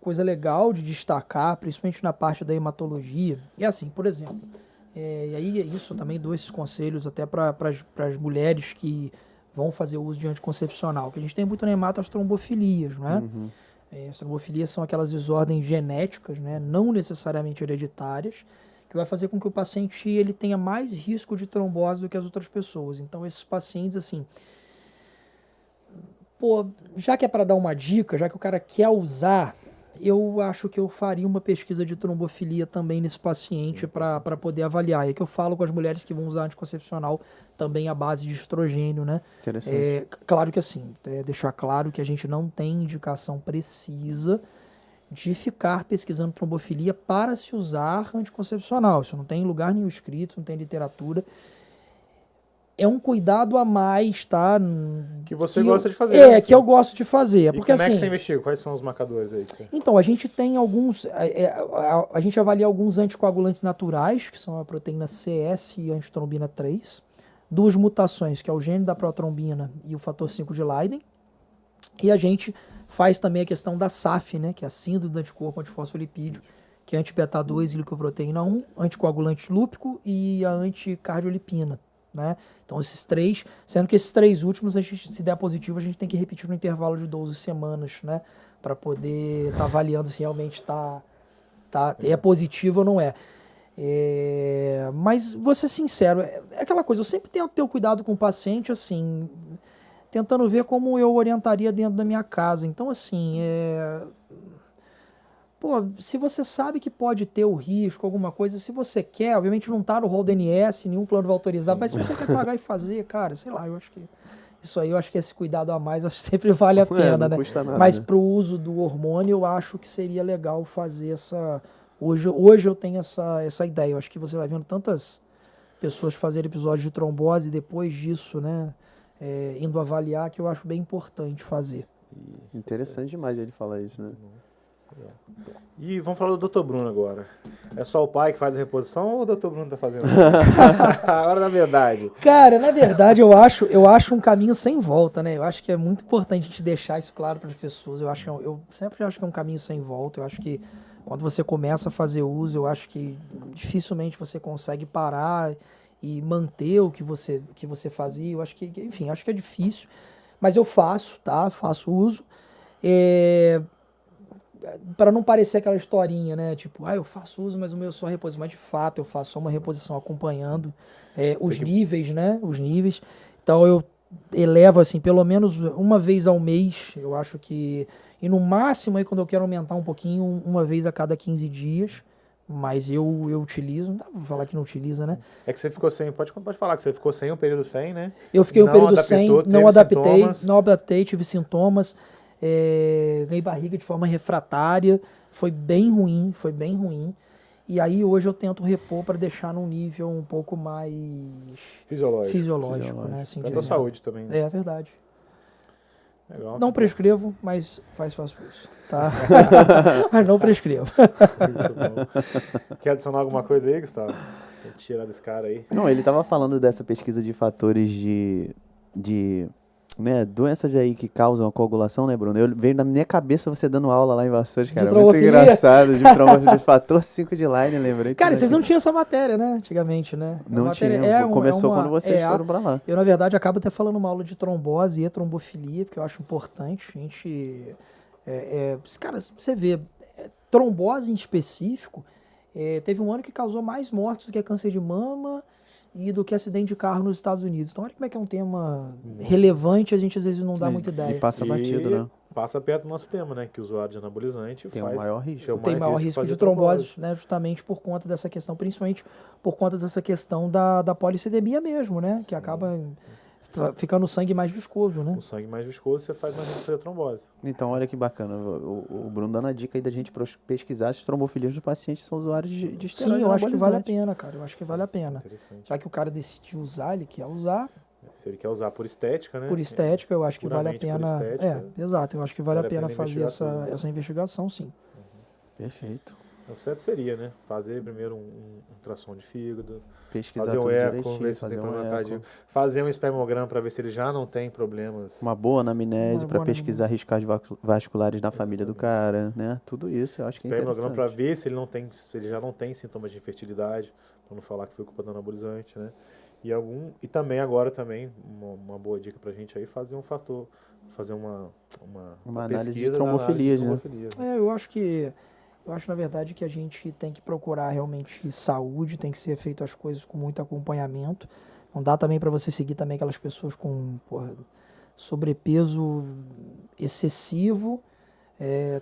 coisa legal de destacar, principalmente na parte da hematologia, é assim, por exemplo, e aí isso eu também dou esses conselhos até para as mulheres que vão fazer uso de anticoncepcional, que a gente tem muito na hemata as trombofilias, né? As trombofilias são aquelas desordens genéticas, né, não necessariamente hereditárias, que vai fazer com que o paciente ele tenha mais risco de trombose do que as outras pessoas. Então, esses pacientes, assim, já que é para dar uma dica, já que o cara quer usar, eu acho que eu faria uma pesquisa de trombofilia também nesse paciente para poder avaliar. É que eu falo com as mulheres que vão usar anticoncepcional também à base de estrogênio, né? Interessante. Claro que assim, deixar claro que a gente não tem indicação precisa de ficar pesquisando trombofilia para se usar anticoncepcional. Isso não tem lugar nenhum escrito, não tem literatura. É um cuidado a mais, tá? Que você gosta de fazer. Que eu gosto de fazer. Porque, como é que você investiga? Quais são os marcadores aí? Então, a gente tem alguns... a gente avalia alguns anticoagulantes naturais, que são a proteína CS e a antitrombina 3. 2 mutações, que é o gene da protrombina e o fator 5 de Leiden. E a gente faz também a questão da SAF, né, que é a síndrome do anticorpo antifosfolipídio, que é anti-beta-2 e glicoproteína 1, anticoagulante lúpico e a anticardiolipina, né? Então esses 3, sendo que esses 3 últimos, a gente, se der positivo, a gente tem que repetir no intervalo de 12 semanas, né? Para poder estar avaliando se realmente é positivo ou não é. Mas vou ser sincero, é aquela coisa, eu sempre tenho que ter cuidado com o paciente, assim, tentando ver como eu orientaria dentro da minha casa. Então, assim, se você sabe que pode ter o risco, alguma coisa, se você quer, obviamente não tá no rol do DNS, nenhum plano vai autorizar, mas se você quer pagar e fazer, cara, sei lá, eu acho que isso aí, eu acho que esse cuidado a mais, eu acho que sempre vale a pena, né? Custa nada, mas né? pro uso do hormônio, eu acho que seria legal fazer essa... Hoje eu tenho essa ideia, eu acho que você vai vendo tantas pessoas fazerem episódios de trombose e depois disso, né, indo avaliar, que eu acho bem importante fazer. Interessante demais ele falar isso, né? E vamos falar do Dr. Bruno agora. É só o pai que faz a reposição ou o Dr. Bruno tá fazendo? A hora da verdade. Cara, na verdade, eu acho um caminho sem volta, né? Eu acho que é muito importante a gente deixar isso claro para as pessoas. Eu sempre acho que é um caminho sem volta. Eu acho que quando você começa a fazer uso, eu acho que dificilmente você consegue parar e manter o que você fazia. Eu acho que, enfim, acho que é difícil. Mas eu faço, tá? Faço uso. Para não parecer aquela historinha, né? Tipo, eu faço uso, mas o meu só reposição. Mas de fato eu faço só uma reposição acompanhando os níveis, né? Os níveis. Então eu elevo assim, pelo menos uma vez ao mês, eu acho que... E no máximo, aí, quando eu quero aumentar um pouquinho, uma vez a cada 15 dias. Mas eu utilizo, não dá pra falar que não utiliza, né? É que você ficou sem, pode falar que você ficou sem o período sem, né? Eu fiquei um período sem, não adaptei, tive sintomas. Ganhei barriga de forma refratária, foi bem ruim. E aí hoje eu tento repor para deixar num nível um pouco mais fisiológico, né? Assim, pra tua saúde também, né? É verdade. Legal. Não prescrevo, mas faço isso, tá? Mas não prescrevo. Muito bom. Quer adicionar alguma coisa aí, Gustavo? Quer tirar desse cara aí? Não, ele tava falando dessa pesquisa de fatores de doenças aí que causam a coagulação, né, Bruno? Veio na minha cabeça você dando aula lá em Vassouras, cara. Muito engraçado. De trombofilia, fator 5 de line, lembrei. Cara, vocês não tinham essa matéria, né? Antigamente, né? Não tinha. Começou quando vocês foram pra lá. Eu, na verdade, acabo até falando uma aula de trombose e trombofilia, porque eu acho importante. A gente... cara, você vê, trombose em específico, teve um ano que causou mais mortes do que câncer de mama e do que acidente de carro nos Estados Unidos. Então, olha como é que é um tema relevante, a gente às vezes não dá muita ideia. E passa batido, né? Passa perto do nosso tema, né? Que o usuário de anabolizante tem o maior risco. Tem maior risco de trombose, né? Justamente por conta dessa questão, principalmente por conta dessa questão da policidemia mesmo, né? Que acaba ficando o sangue mais viscoso, né? O sangue mais viscoso, você faz mais risco de trombose. Então, olha que bacana. O Bruno dando a dica aí da gente pesquisar se as trombofilias dos pacientes são usuários de esteroide. Sim, eu acho que vale a pena, cara. Eu acho que vale a pena. Já que o cara decidiu usar, ele quer usar. Se ele quer usar por estética, né? Por estética, eu acho que vale a pena. Exato. Eu acho que vale a pena fazer essa investigação, sim. Perfeito. O certo seria, né? Fazer primeiro um ultrassom de fígado, pesquisar fazer um eco, ver se fazer tem problema cardíaco, fazer um espermograma para ver se ele já não tem problemas. Uma boa anamnese para pesquisar riscos cardiovasculares na família do cara, né? Tudo isso eu acho que é interessante. Espermograma para ver se ele já não tem sintomas de infertilidade, para não falar que foi culpa do anabolizante, né? E também agora uma boa dica pra gente aí, fazer uma análise de trombofilias, né? Eu acho, na verdade, que a gente tem que procurar realmente saúde, tem que ser feito as coisas com muito acompanhamento. Não dá também para você seguir também aquelas pessoas com sobrepeso excessivo,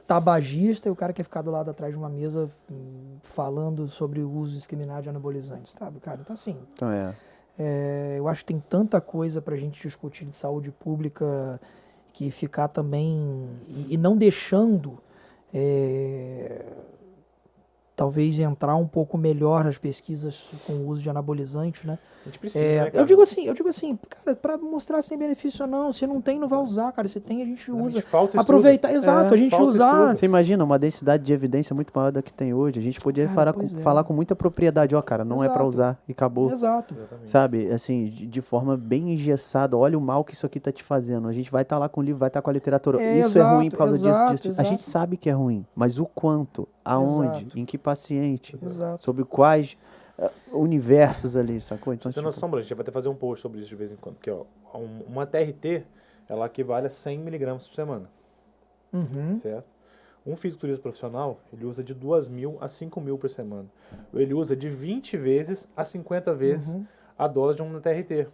tabagista, e o cara quer ficar do lado atrás de uma mesa falando sobre o uso indiscriminado de anabolizantes, sabe, cara? Então, assim... Então, eu acho que tem tanta coisa para a gente discutir de saúde pública que ficar também... E não deixando... talvez entrar um pouco melhor nas pesquisas com o uso de anabolizante, né? A gente precisa, né, cara? Eu digo assim, cara, para mostrar se tem benefício ou não, se não tem, não vai usar, cara, se tem, a gente usa. Falta aproveitar, exato, a gente usar. Você imagina uma densidade de evidência muito maior da que tem hoje, a gente podia falar com muita propriedade, cara, não é para usar e acabou. Exato. Sabe, assim, de forma bem engessada, olha o mal que isso aqui tá te fazendo, a gente vai estar lá com o livro, vai estar com a literatura, isso é ruim por causa disso. A gente sabe que é ruim, mas o quanto aonde, Exato. em que paciente, Exato. sobre quais universos ali, sacou? Então, Você tem noção, a gente vai até fazer um post sobre isso de vez em quando, porque ó, uma TRT, ela equivale a 100 miligramas por semana, certo? Um fisiculturista profissional, ele usa de 2.000 a 5.000 por semana. Ele usa de 20 vezes a 50 vezes a dose de uma TRT.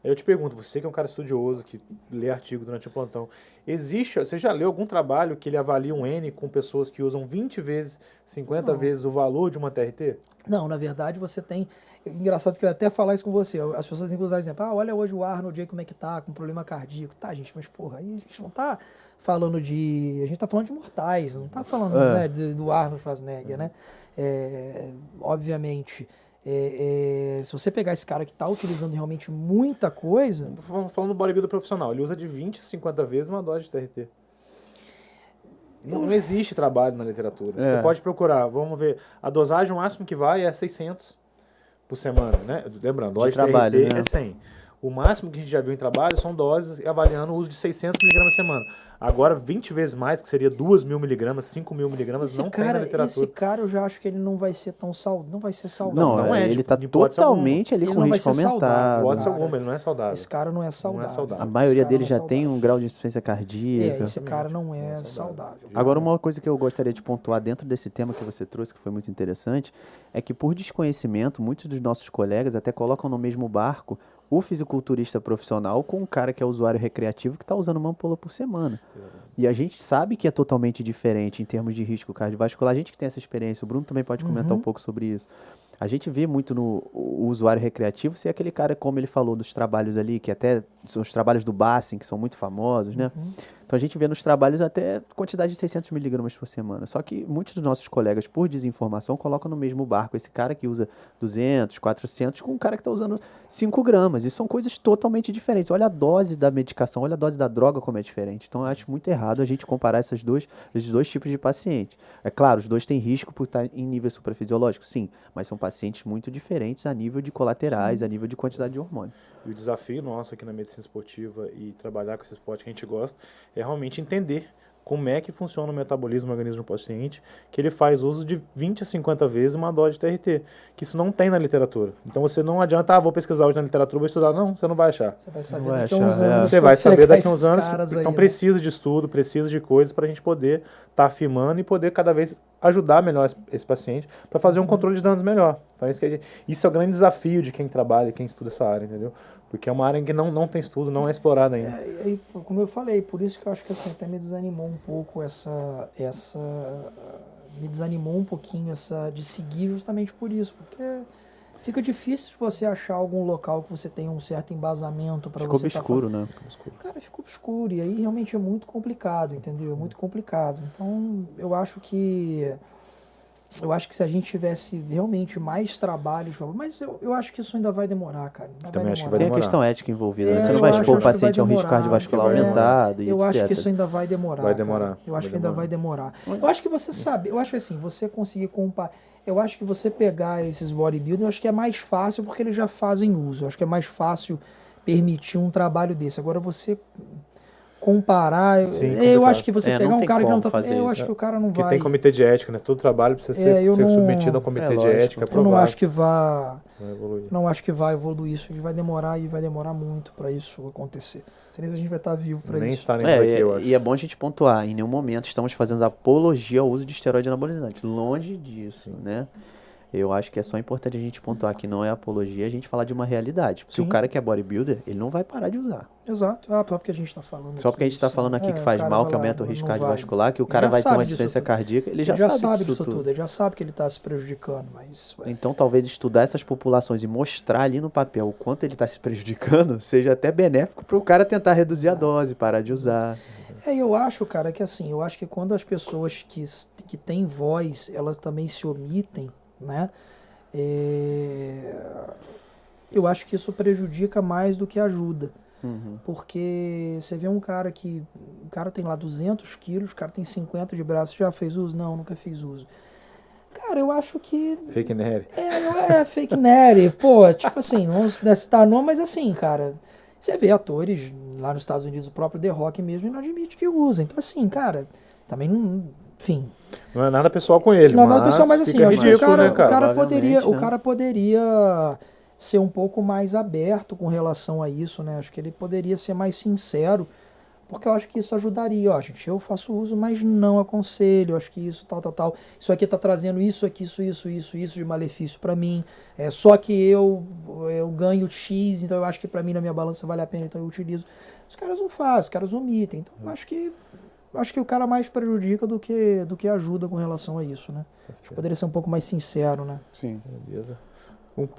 Aí eu te pergunto, você que é um cara estudioso, que lê artigo durante o plantão, você já leu algum trabalho que ele avalia um N com pessoas que usam 20 vezes, 50 vezes o valor de uma TRT? Não, na verdade você tem... Engraçado que eu ia até falar isso com você. As pessoas têm que usar exemplo. Olha hoje o Arnold aí como é que tá, com problema cardíaco. Tá, gente, mas porra, aí a gente não tá falando de... A gente tá falando de mortais, não tá falando né, do Arnold Schwarzenegger, né? Obviamente... se você pegar esse cara que está utilizando realmente muita coisa... Falando do bodybuilder profissional, ele usa de 20 a 50 vezes uma dose de TRT. Não existe trabalho na literatura. Você pode procurar, vamos ver, a dosagem máxima que vai é 600 por semana, né? Lembrando, dose de trabalho, TRT né? é 100. O máximo que a gente já viu em trabalho são doses avaliando o uso de 600 miligramas por semana. Agora, 20 vezes mais, que seria 2.000 miligramas, 5.000 miligramas, não tem na literatura. Esse cara eu já acho que ele não vai ser tão saudável. Não vai ser saudável. Não, ele está totalmente ali com risco aumentado. Pode ser alguma, ele não é saudável. Esse cara não é saudável. A maioria dele já tem um grau de insuficiência cardíaca. Esse cara não é saudável. Agora, uma coisa que eu gostaria de pontuar dentro desse tema que você trouxe, que foi muito interessante, é que por desconhecimento, muitos dos nossos colegas até colocam no mesmo barco o fisiculturista profissional com um cara que é usuário recreativo que está usando uma ampola por semana. E a gente sabe que é totalmente diferente em termos de risco cardiovascular. A gente que tem essa experiência, o Bruno também pode comentar um pouco sobre isso. A gente vê muito no usuário recreativo ser aquele cara, como ele falou, dos trabalhos ali, que até são os trabalhos do Bassin, que são muito famosos, né? Então a gente vê nos trabalhos até quantidade de 600 miligramas por semana. Só que muitos dos nossos colegas, por desinformação, colocam no mesmo barco esse cara que usa 200, 400 com um cara que está usando 5 gramas. E são coisas totalmente diferentes. Olha a dose da medicação, olha a dose da droga como é diferente. Então eu acho muito errado a gente comparar esses dois tipos de paciente. É claro, os dois têm risco por estar em nível suprafisiológico, sim, mas são pacientes muito diferentes a nível de colaterais, a nível de quantidade de hormônio. E o desafio nosso aqui na medicina esportiva e trabalhar com esse esporte que a gente gosta é realmente entender como é que funciona o metabolismo do organismo do paciente, que ele faz uso de 20 a 50 vezes uma dose de TRT, que isso não tem na literatura. Então você não adianta, vou pesquisar hoje na literatura, vou estudar. Não, você não vai achar. Você vai saber daqui a uns anos. Você vai saber daqui a uns anos. Então aí, precisa de estudo, precisa de coisas para a gente poder estar afirmando e poder cada vez ajudar melhor esse paciente para fazer um controle de danos melhor. Então isso é o grande desafio de quem trabalha, quem estuda essa área, entendeu? Porque é uma área em que não tem estudo, não é explorada ainda. Como eu falei, por isso que eu acho que assim, até me desanimou um pouco me desanimou um pouquinho de seguir justamente por isso, porque fica difícil de você achar algum local que você tenha um certo embasamento para você Ficou obscuro, né? Cara, ficou obscuro, e aí realmente é muito complicado, entendeu? É muito complicado. Então, eu acho que se a gente tivesse realmente mais trabalhos, mas eu acho que isso ainda vai demorar, cara. Também acho que vai Tem demorar. a questão ética envolvida, né? Você não vai expor o paciente a um risco cardiovascular aumentado e eu etc. acho que isso ainda vai demorar. Vai demorar. Cara. Eu acho que ainda vai demorar. Eu acho que você sabe, eu acho assim, você conseguir comparar, eu acho que você pegar esses bodybuilders, eu acho que é mais fácil porque eles já fazem uso. Eu acho que é mais fácil permitir um trabalho desse. Agora você comparar, eu acho que você pegar um cara que não tá fazendo, eu acho que o cara não vai. Tem comitê de ética, né? Todo trabalho precisa ser submetido ao comitê de ética. Eu não acho que vai evoluir isso, vai demorar e vai demorar muito para isso acontecer. Sem isso a gente vai estar vivo para isso. Nem está nem por aqui, eu acho. E é bom a gente pontuar, em nenhum momento estamos fazendo apologia ao uso de esteroide anabolizante. Longe disso, né? Eu acho que é só importante a gente pontuar que não é apologia, a gente falar de uma realidade. Porque o cara que é bodybuilder, ele não vai parar de usar. Exato. Só porque a gente está falando Só porque a gente está falando aqui que faz mal, que aumenta o risco cardiovascular, que o cara vai ter uma insuficiência cardíaca, ele já sabe disso tudo. Ele já sabe que ele está se prejudicando, mas... Então talvez estudar essas populações e mostrar ali no papel o quanto ele está se prejudicando seja até benéfico para o cara tentar reduzir a dose, parar de usar. Eu acho, cara, que assim, eu acho que quando as pessoas que têm voz, elas também se omitem, né? Eu acho que isso prejudica mais do que ajuda. Porque você vê um cara que... O cara tem lá 200 quilos, o cara tem 50 de braço. Já fez uso? Não, nunca fiz uso. Cara, eu acho que... Fake nerd. Fake nerd. Pô, tipo assim, não vamos citar nome, mas assim, cara... Você vê atores lá nos Estados Unidos, o próprio The Rock mesmo, não admite que usa. Então assim, cara, também não... Enfim... Não é nada pessoal com ele, não é nada pessoal, mas assim, fica ridículo, né, cara? O cara poderia ser um pouco mais aberto com relação a isso, né? Acho que ele poderia ser mais sincero, porque eu acho que isso ajudaria. Ó, gente, eu faço uso, mas não aconselho. Eu acho que isso, tal. Isso aqui tá trazendo isso aqui, isso de malefício para mim. Só que eu ganho X, então eu acho que para mim na minha balança vale a pena, então eu utilizo. Os caras não fazem, os caras omitem. Então eu acho que o cara mais prejudica do que ajuda com relação a isso, né? Acho que poderia ser um pouco mais sincero, né? Sim. Beleza.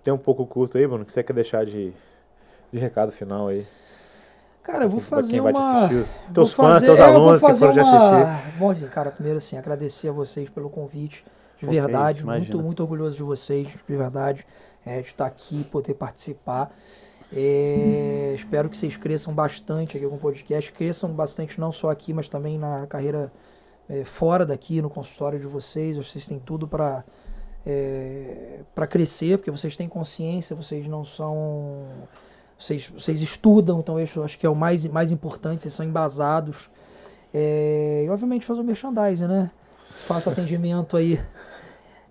Tem um pouco curto aí, Bruno, que você quer deixar de recado final aí? Cara, eu vou fazer vai te uma... assistir, teus fãs, teus alunos que foram te assistir. Bom, assim, cara, primeiro assim, agradecer a vocês pelo convite, de verdade, muito orgulhoso de vocês, de verdade, de estar aqui, poder participar. Espero que vocês cresçam bastante aqui com o podcast, cresçam bastante não só aqui, mas também na carreira fora daqui, no consultório de vocês. Vocês têm tudo para crescer, porque vocês têm consciência, vocês não são... Vocês estudam, então eu acho que é o mais importante, vocês são embasados. E obviamente fazer o merchandising, né? Faço atendimento aí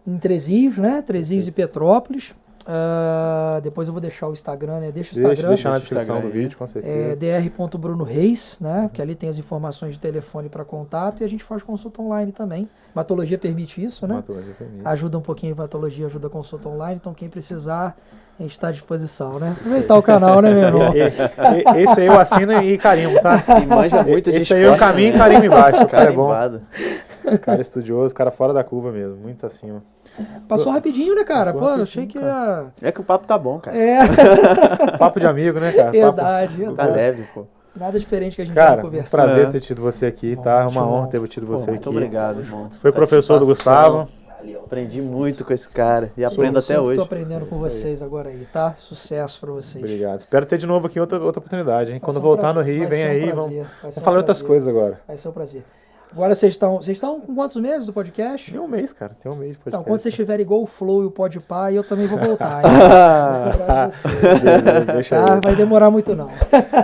em Três Rios, né? Três Rios e Petrópolis. Depois eu vou deixar o Instagram, né? Deixa o Instagram. Deixa na descrição do vídeo, com certeza. dr.brunoreis, né? Que ali tem as informações de telefone para contato e a gente faz consulta online também. Hematologia permite isso, né? Hematologia permite. Ajuda um pouquinho a hematologia, ajuda a consulta online, então quem precisar, a gente está à disposição, né? Aproveitar o canal, né, meu irmão? Esse aí eu assino e carimbo, tá? E manja muito de Esse aí eu caminho e carimbo embaixo, o cara é bom. Cara estudioso, cara fora da curva mesmo, muito acima. Passou rapidinho, né, cara? Pô, eu achei que ia... É que o papo tá bom, cara. Papo de amigo, né, cara? Verdade. Tá leve, pô. Nada diferente que a gente vai conversar. Cara, prazer ter tido você aqui, tá? Uma honra ter tido você aqui. Muito obrigado, irmão. Foi professor do Gustavo. Aprendi muito com esse cara e aprendo até hoje. Estou aprendendo com vocês agora aí, tá? Sucesso pra vocês. Obrigado. Espero ter de novo aqui outra oportunidade, hein? Quando voltar no Rio, vem aí, vamos falar outras coisas agora. Vai ser um prazer. Agora vocês estão com quantos meses do podcast? Tem um mês, cara. Tem um mês de podcast. Então, quando vocês estiverem igual o Flow e o Podpah, eu também vou voltar. Deixa aí. Vai demorar muito não.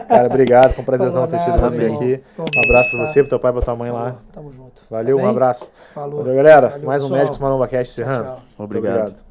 Cara, obrigado. Foi um prazerzão ter tido você aqui. Um abraço pra você, pro teu pai e pra tua mãe lá. Tamo junto. Valeu, um abraço. Falou. Valeu, galera. Valeu, Mais um pessoal. Médicos Maromba Cast encerrando. Obrigado.